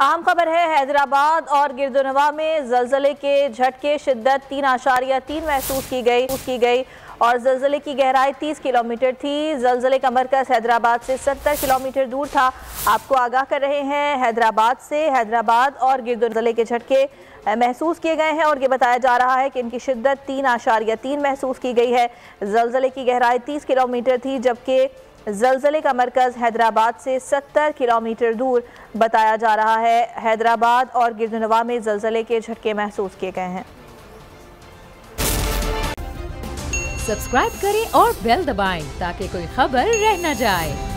अहम खबर है, हैदराबाद और गिरदुनवा में जलजले के झटके शिद्दत 3.3 महसूस की गई और जलजले की गहराई 30 किलोमीटर थी। जलजले का मरकज हैदराबाद से 70 किलोमीटर दूर था। आपको आगाह कर रहे हैं हैदराबाद और गिरदुनवा के झटके महसूस किए गए हैं और ये बताया जा रहा है कि इनकी शिद्दत 3.3 महसूस की गई है। जलजले की गहराई 30 किलोमीटर थी, जबकि जलजले का मरकज हैदराबाद से 70 किलोमीटर दूर बताया जा रहा है। हैदराबाद और गिरदुनवा में जलजले के झटके महसूस किए गए हैं। सब्सक्राइब करें और बेल दबाएं ताकि कोई खबर रह न जाए।